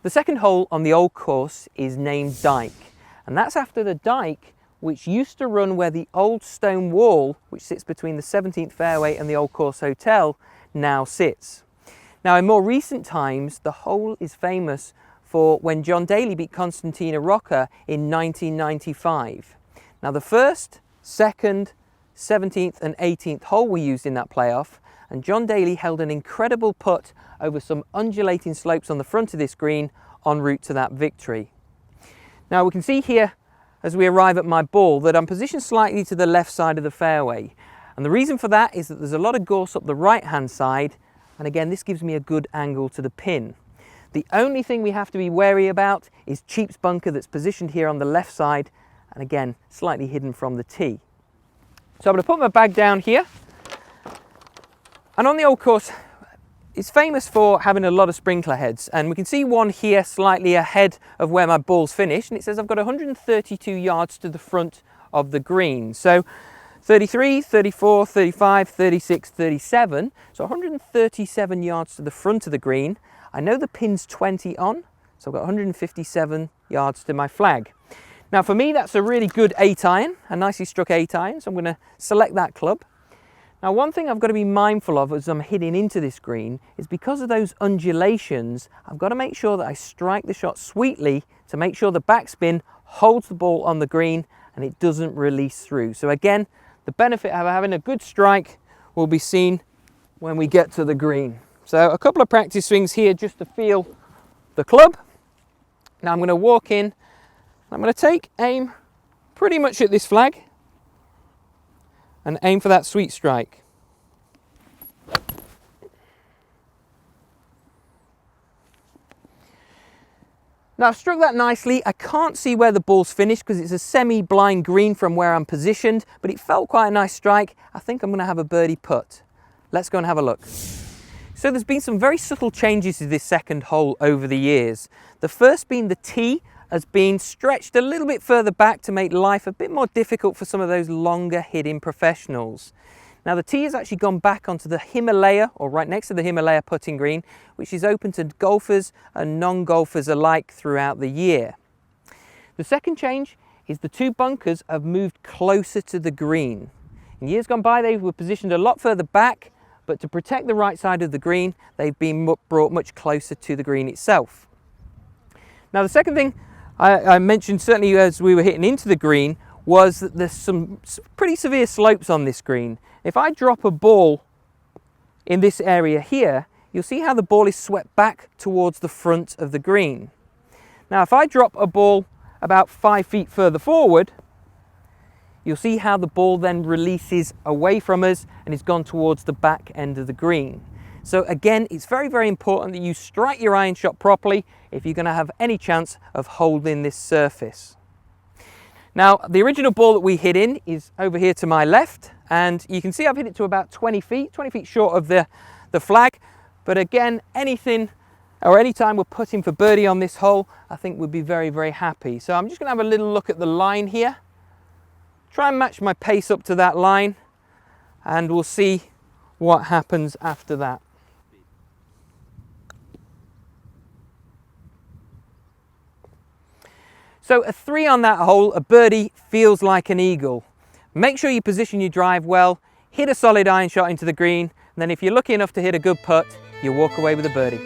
The second hole on the old course is named Dyke, and that's after the dyke which used to run where the old stone wall, which sits between the 17th fairway and the Old Course Hotel, now sits. Now, in more recent times, the hole is famous for when John Daly beat Constantina Rocca in 1995. Now, the first, second, 17th and 18th hole were used in that playoff, and John Daly held an incredible putt over some undulating slopes on the front of this green en route to that victory. Now, we can see here as we arrive at my ball that I'm positioned slightly to the left side of the fairway, and the reason for that is that there's a lot of gorse up the right hand side, and again this gives me a good angle to the pin. The only thing we have to be wary about is Cheap's bunker that's positioned here on the left side, and again slightly hidden from the tee. So I'm going to put my bag down here, and on the old course it's famous for having a lot of sprinkler heads, and we can see one here slightly ahead of where my ball's finished, and it says I've got 132 yards to the front of the green. So 33, 34, 35, 36, 37, so 137 yards to the front of the green. I know the pin's 20 on, so I've got 157 yards to my flag. Now for me that's a really good 8-iron, a nicely struck 8-iron, so I'm going to select that club. Now, one thing I've got to be mindful of as I'm hitting into this green is because of those undulations, I've got to make sure that I strike the shot sweetly to make sure the backspin holds the ball on the green and it doesn't release through. So again, the benefit of having a good strike will be seen when we get to the green. So a couple of practice swings here just to feel the club. Now I'm going to walk in, I'm going to take aim pretty much at this flag and aim for that sweet strike. Now I've struck that nicely. I can't see where the ball's finished because it's a semi-blind green from where I'm positioned, but it felt quite a nice strike. I think I'm going to have a birdie putt. Let's go and have a look. So there's been some very subtle changes to this second hole over the years. The first being the tee has been stretched a little bit further back to make life a bit more difficult for some of those longer hitting professionals. Now the tee has actually gone back onto the Himalaya, or right next to the Himalaya putting green, which is open to golfers and non-golfers alike throughout the year. The second change is the two bunkers have moved closer to the green. In years gone by they were positioned a lot further back, but to protect the right side of the green they've been brought much closer to the green itself. Now the second thing I mentioned certainly as we were hitting into the green was that there's some pretty severe slopes on this green. If I drop a ball in this area here, you'll see how the ball is swept back towards the front of the green. Now if I drop a ball about 5 feet further forward, you'll see how the ball then releases away from us and is gone towards the back end of the green. So again, it's very, very important that you strike your iron shot properly if you're going to have any chance of holding this surface. Now, the original ball that we hit in is over here to my left, and you can see I've hit it to about 20 feet short of the flag. But again, anything or any time we're putting for birdie on this hole, I think we'd be very, very happy. So I'm just going to have a little look at the line here. Try and match my pace up to that line, and we'll see what happens after that. So a 3 on that hole, a birdie feels like an eagle. Make sure you position your drive well, hit a solid iron shot into the green, and then if you're lucky enough to hit a good putt, you walk away with a birdie.